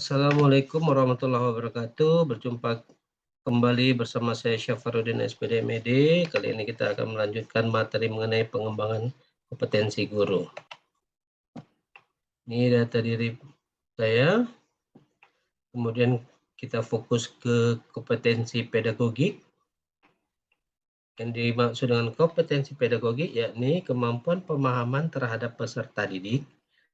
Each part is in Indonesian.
Assalamualaikum warahmatullahi wabarakatuh. Berjumpa kembali bersama saya Syafarudin SPD MED. Kali ini kita akan melanjutkan materi mengenai pengembangan kompetensi guru. Ini data diri saya. Kemudian kita fokus ke kompetensi pedagogik. Yang dimaksud dengan kompetensi pedagogik yakni kemampuan pemahaman terhadap peserta didik,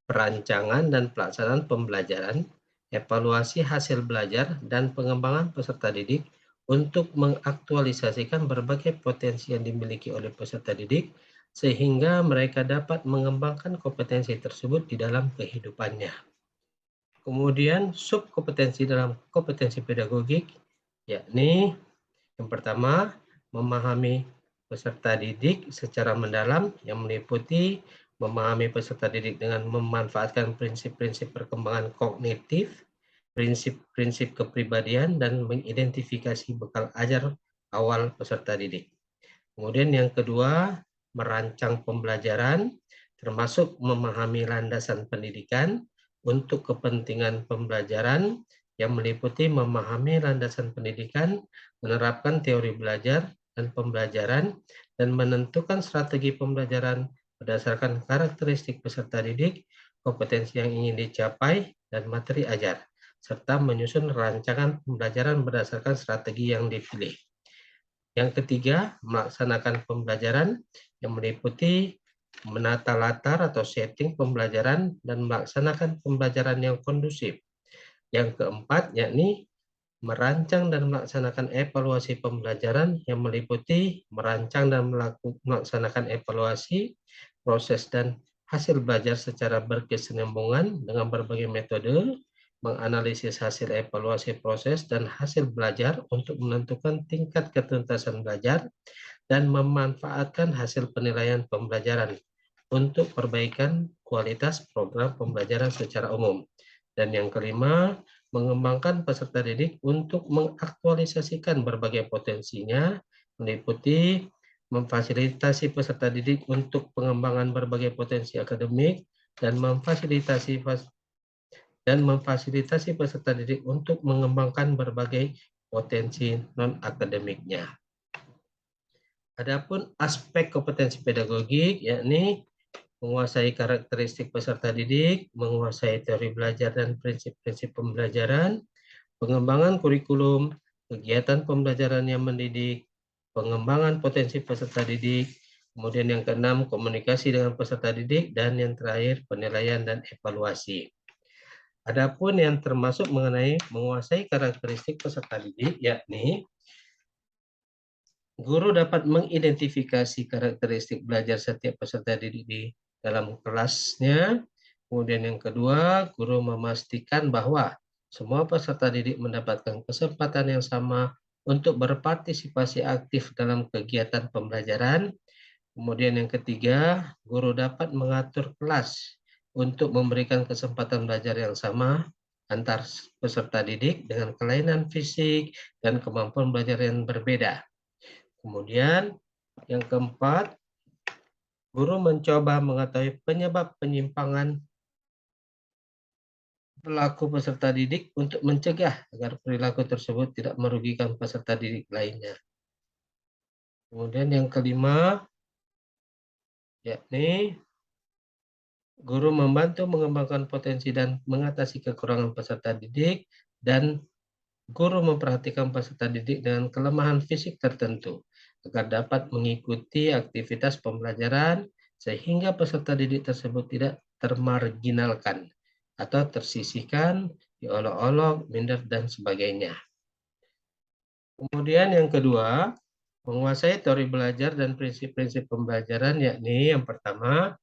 perancangan dan pelaksanaan pembelajaran, evaluasi hasil belajar, dan pengembangan peserta didik untuk mengaktualisasikan berbagai potensi yang dimiliki oleh peserta didik sehingga mereka dapat mengembangkan kompetensi tersebut di dalam kehidupannya. Kemudian subkompetensi dalam kompetensi pedagogik yakni yang pertama, memahami peserta didik secara mendalam yang meliputi memahami peserta didik dengan memanfaatkan prinsip-prinsip perkembangan kognitif, prinsip-prinsip kepribadian, dan mengidentifikasi bekal ajar awal peserta didik. Kemudian yang kedua, merancang pembelajaran, termasuk memahami landasan pendidikan untuk kepentingan pembelajaran yang meliputi memahami landasan pendidikan, menerapkan teori belajar dan pembelajaran, dan menentukan strategi pembelajaran berdasarkan karakteristik peserta didik, kompetensi yang ingin dicapai, dan materi ajar, serta menyusun rancangan pembelajaran berdasarkan strategi yang dipilih. Yang ketiga, melaksanakan pembelajaran yang meliputi menata latar atau setting pembelajaran dan melaksanakan pembelajaran yang kondusif. Yang keempat, yakni merancang dan melaksanakan evaluasi pembelajaran yang meliputi merancang dan melaksanakan evaluasi, proses dan hasil belajar secara berkesinambungan dengan berbagai metode, menganalisis hasil evaluasi proses dan hasil belajar untuk menentukan tingkat ketuntasan belajar, dan memanfaatkan hasil penilaian pembelajaran untuk perbaikan kualitas program pembelajaran secara umum. Dan yang kelima, mengembangkan peserta didik untuk mengaktualisasikan berbagai potensinya, meliputi memfasilitasi peserta didik untuk pengembangan berbagai potensi akademik, dan memfasilitasi peserta didik untuk mengembangkan berbagai potensi non-akademiknya. Adapun aspek kompetensi pedagogik, yakni menguasai karakteristik peserta didik, menguasai teori belajar dan prinsip-prinsip pembelajaran, pengembangan kurikulum, kegiatan pembelajaran yang mendidik, pengembangan potensi peserta didik, kemudian yang keenam, komunikasi dengan peserta didik, dan yang terakhir, penilaian dan evaluasi. Adapun yang termasuk mengenai menguasai karakteristik peserta didik, yakni guru dapat mengidentifikasi karakteristik belajar setiap peserta didik di dalam kelasnya. Kemudian yang kedua, guru memastikan bahwa semua peserta didik mendapatkan kesempatan yang sama untuk berpartisipasi aktif dalam kegiatan pembelajaran. Kemudian yang ketiga, guru dapat mengatur kelas untuk memberikan kesempatan belajar yang sama antar peserta didik dengan kelainan fisik dan kemampuan belajar yang berbeda. Kemudian yang keempat, guru mencoba mengetahui penyebab penyimpangan perilaku peserta didik untuk mencegah agar perilaku tersebut tidak merugikan peserta didik lainnya. Kemudian yang kelima, yakni guru membantu mengembangkan potensi dan mengatasi kekurangan peserta didik, dan guru memperhatikan peserta didik dengan kelemahan fisik tertentu agar dapat mengikuti aktivitas pembelajaran sehingga peserta didik tersebut tidak termarginalkan atau tersisihkan, diolok-olok, minder, dan sebagainya. Kemudian yang kedua, menguasai teori belajar dan prinsip-prinsip pembelajaran, yakni yang pertama,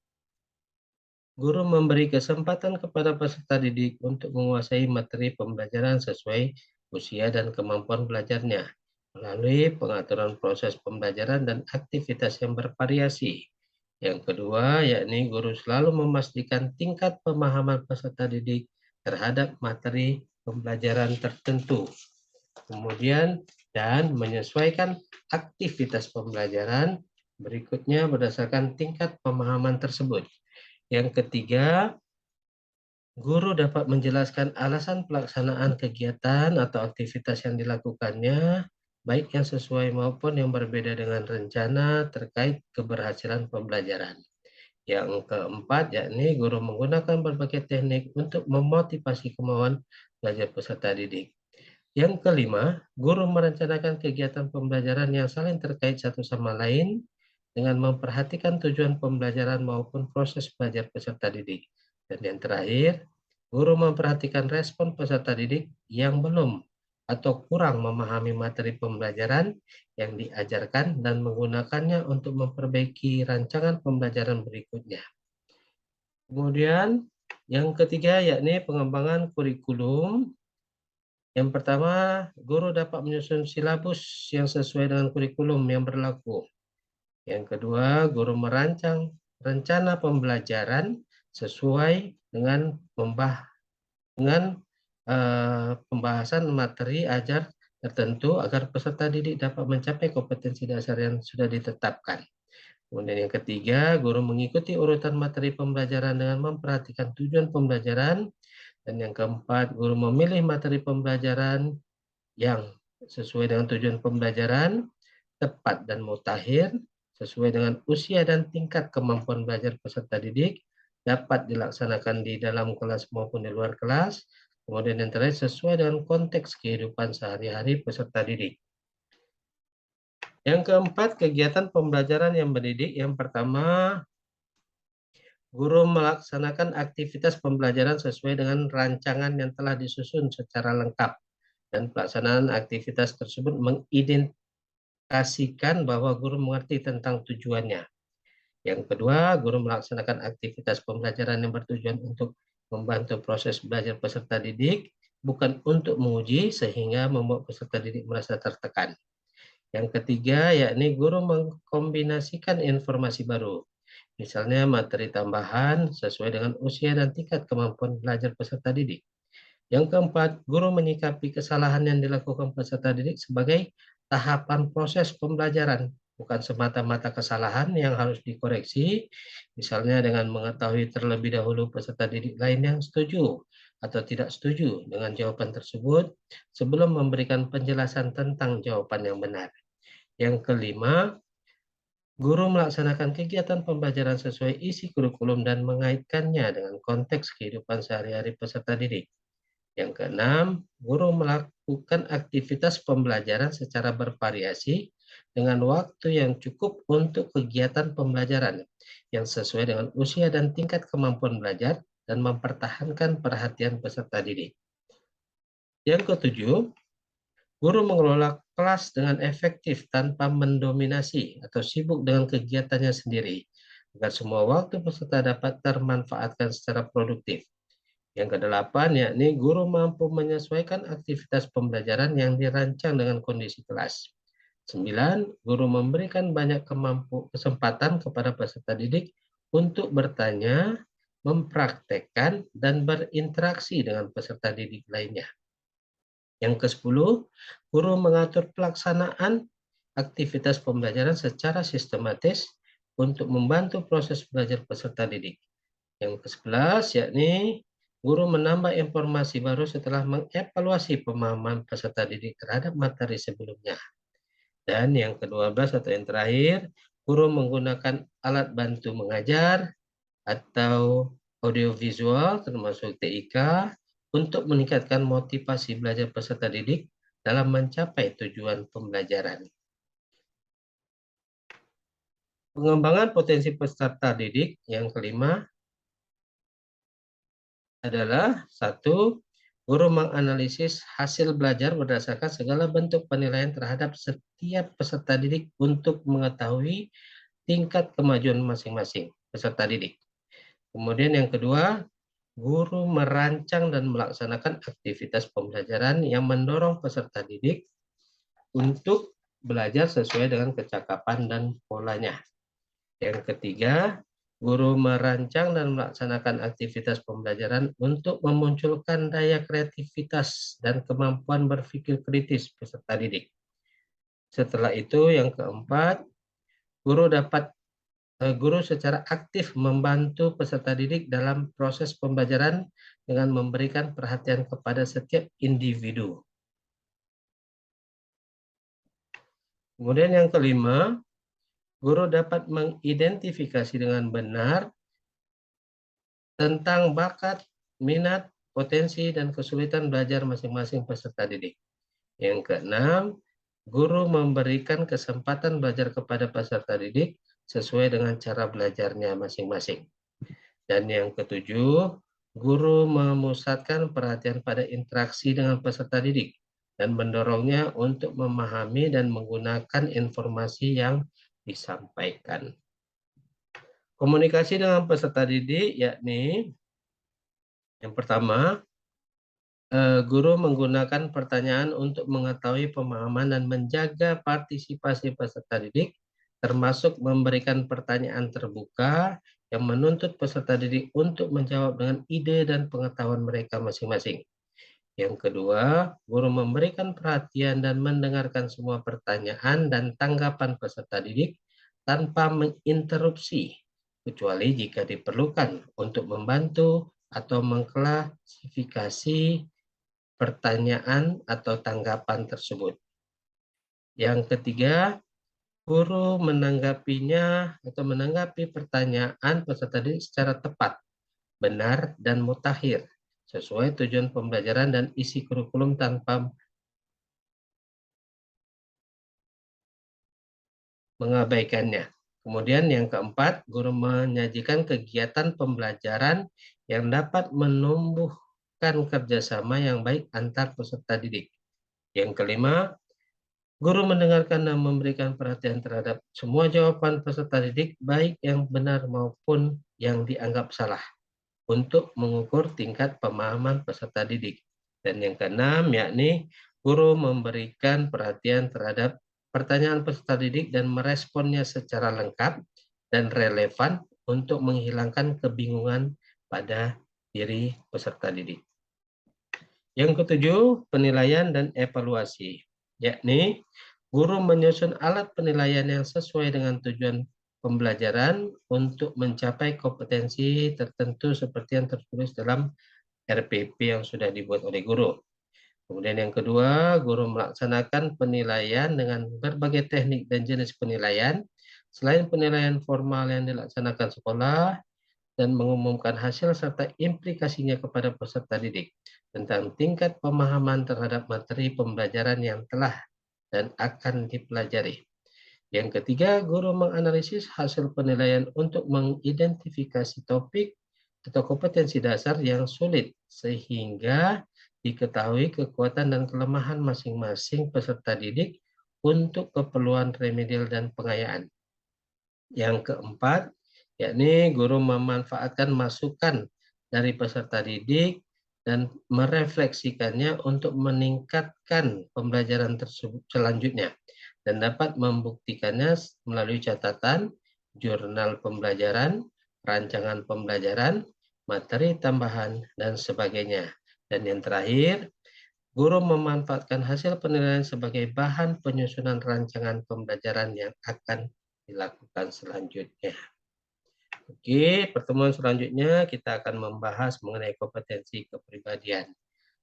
guru memberi kesempatan kepada peserta didik untuk menguasai materi pembelajaran sesuai usia dan kemampuan belajarnya melalui pengaturan proses pembelajaran dan aktivitas yang bervariasi. Yang kedua, yakni guru selalu memastikan tingkat pemahaman peserta didik terhadap materi pembelajaran tertentu. Kemudian, dan menyesuaikan aktivitas pembelajaran berikutnya berdasarkan tingkat pemahaman tersebut. Yang ketiga, Guru dapat menjelaskan alasan pelaksanaan kegiatan atau aktivitas yang dilakukannya, baik yang sesuai maupun yang berbeda dengan rencana terkait keberhasilan pembelajaran. Yang keempat, yakni guru menggunakan berbagai teknik untuk memotivasi kemauan belajar peserta didik. Yang kelima, guru merencanakan kegiatan pembelajaran yang saling terkait satu sama lain dengan memperhatikan tujuan pembelajaran maupun proses belajar peserta didik. Dan yang terakhir, guru memperhatikan respon peserta didik yang belum atau kurang memahami materi pembelajaran yang diajarkan dan menggunakannya untuk memperbaiki rancangan pembelajaran berikutnya. Kemudian yang ketiga yakni pengembangan kurikulum. Yang pertama, guru dapat menyusun silabus yang sesuai dengan kurikulum yang berlaku. Yang kedua, guru merancang rencana pembelajaran sesuai dengan pembahasan materi ajar tertentu agar peserta didik dapat mencapai kompetensi dasar yang sudah ditetapkan. Kemudian yang ketiga, guru mengikuti urutan materi pembelajaran dengan memperhatikan tujuan pembelajaran. Dan yang keempat, guru memilih materi pembelajaran yang sesuai dengan tujuan pembelajaran, tepat dan mutakhir, sesuai dengan usia dan tingkat kemampuan belajar peserta didik, dapat dilaksanakan di dalam kelas maupun di luar kelas, kemudian yang terakhir sesuai dengan konteks kehidupan sehari-hari peserta didik. Yang keempat, kegiatan pembelajaran yang mendidik. Yang pertama, guru melaksanakan aktivitas pembelajaran sesuai dengan rancangan yang telah disusun secara lengkap, dan pelaksanaan aktivitas tersebut mengidentifikasikan bahwa guru mengerti tentang tujuannya. Yang kedua, guru melaksanakan aktivitas pembelajaran yang bertujuan untuk membantu proses belajar peserta didik, bukan untuk menguji sehingga membuat peserta didik merasa tertekan. Yang ketiga, yakni guru mengkombinasikan informasi baru, misalnya materi tambahan sesuai dengan usia dan tingkat kemampuan belajar peserta didik. Yang keempat, guru menyikapi kesalahan yang dilakukan peserta didik sebagai tahapan proses pembelajaran, bukan semata-mata kesalahan yang harus dikoreksi, misalnya dengan mengetahui terlebih dahulu peserta didik lain yang setuju atau tidak setuju dengan jawaban tersebut sebelum memberikan penjelasan tentang jawaban yang benar. Yang kelima, guru melaksanakan kegiatan pembelajaran sesuai isi kurikulum dan mengaitkannya dengan konteks kehidupan sehari-hari peserta didik. Yang keenam, guru melakukan aktivitas pembelajaran secara bervariasi dengan waktu yang cukup untuk kegiatan pembelajaran yang sesuai dengan usia dan tingkat kemampuan belajar dan mempertahankan perhatian peserta didik. Yang ketujuh, guru mengelola kelas dengan efektif tanpa mendominasi atau sibuk dengan kegiatannya sendiri, agar semua waktu peserta dapat termanfaatkan secara produktif. Yang kedelapan, yakni guru mampu menyesuaikan aktivitas pembelajaran yang dirancang dengan kondisi kelas. 9, guru memberikan banyak kesempatan kepada peserta didik untuk bertanya, mempraktekkan, dan berinteraksi dengan peserta didik lainnya. Yang ke-10, guru mengatur pelaksanaan aktivitas pembelajaran secara sistematis untuk membantu proses belajar peserta didik. Yang ke-11, yakni guru menambah informasi baru setelah mengevaluasi pemahaman peserta didik terhadap materi sebelumnya. Dan yang ke-12 atau yang terakhir, guru menggunakan alat bantu mengajar atau audiovisual termasuk TIK untuk meningkatkan motivasi belajar peserta didik dalam mencapai tujuan pembelajaran. Pengembangan potensi peserta didik yang kelima adalah satu, guru menganalisis hasil belajar berdasarkan segala bentuk penilaian terhadap setiap peserta didik untuk mengetahui tingkat kemajuan masing-masing peserta didik. Kemudian yang kedua, guru merancang dan melaksanakan aktivitas pembelajaran yang mendorong peserta didik untuk belajar sesuai dengan kecakapan dan polanya. Yang ketiga, guru merancang dan melaksanakan aktivitas pembelajaran untuk memunculkan daya kreativitas dan kemampuan berpikir kritis peserta didik. Setelah itu, yang keempat, guru dapat Guru secara aktif membantu peserta didik dalam proses pembelajaran dengan memberikan perhatian kepada setiap individu. Kemudian yang kelima, guru dapat mengidentifikasi dengan benar tentang bakat, minat, potensi, dan kesulitan belajar masing-masing peserta didik. Yang keenam, guru memberikan kesempatan belajar kepada peserta didik sesuai dengan cara belajarnya masing-masing. Dan yang ketujuh, guru memusatkan perhatian pada interaksi dengan peserta didik dan mendorongnya untuk memahami dan menggunakan informasi yang disampaikan. Komunikasi dengan peserta didik yakni yang pertama, guru menggunakan pertanyaan untuk mengetahui pemahaman dan menjaga partisipasi peserta didik, termasuk memberikan pertanyaan terbuka yang menuntut peserta didik untuk menjawab dengan ide dan pengetahuan mereka masing-masing. Yang kedua, guru memberikan perhatian dan mendengarkan semua pertanyaan dan tanggapan peserta didik tanpa menginterupsi, kecuali jika diperlukan untuk membantu atau mengklasifikasi pertanyaan atau tanggapan tersebut. Yang ketiga, guru menanggapinya atau menanggapi pertanyaan peserta didik secara tepat, benar, dan mutakhir sesuai tujuan pembelajaran dan isi kurikulum tanpa mengabaikannya. Kemudian yang keempat, guru menyajikan kegiatan pembelajaran yang dapat menumbuhkan kerjasama yang baik antar peserta didik. Yang kelima, guru mendengarkan dan memberikan perhatian terhadap semua jawaban peserta didik, baik yang benar maupun yang dianggap salah, untuk mengukur tingkat pemahaman peserta didik. Dan yang keenam, yakni guru memberikan perhatian terhadap pertanyaan peserta didik dan meresponnya secara lengkap dan relevan untuk menghilangkan kebingungan pada diri peserta didik. Yang ketujuh, penilaian dan evaluasi, yakni guru menyusun alat penilaian yang sesuai dengan tujuan pembelajaran untuk mencapai kompetensi tertentu seperti yang tertulis dalam RPP yang sudah dibuat oleh guru. Kemudian yang kedua, guru melaksanakan penilaian dengan berbagai teknik dan jenis penilaian. Selain penilaian formal yang dilaksanakan sekolah, dan mengumumkan hasil serta implikasinya kepada peserta didik tentang tingkat pemahaman terhadap materi pembelajaran yang telah dan akan dipelajari. Yang ketiga, guru menganalisis hasil penilaian untuk mengidentifikasi topik atau kompetensi dasar yang sulit sehingga diketahui kekuatan dan kelemahan masing-masing peserta didik untuk keperluan remedial dan pengayaan. Yang keempat, yakni guru memanfaatkan masukan dari peserta didik dan merefleksikannya untuk meningkatkan pembelajaran tersebut selanjutnya dan dapat membuktikannya melalui catatan, jurnal pembelajaran, rancangan pembelajaran, materi tambahan, dan sebagainya. Dan yang terakhir, guru memanfaatkan hasil penilaian sebagai bahan penyusunan rancangan pembelajaran yang akan dilakukan selanjutnya. Oke, pertemuan selanjutnya kita akan membahas mengenai kompetensi kepribadian.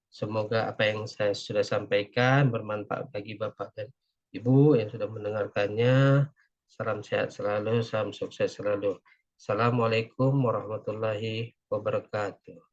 Semoga apa yang saya sudah sampaikan bermanfaat bagi Bapak dan Ibu yang sudah mendengarkannya. Salam sehat selalu, salam sukses selalu. Assalamualaikum warahmatullahi wabarakatuh.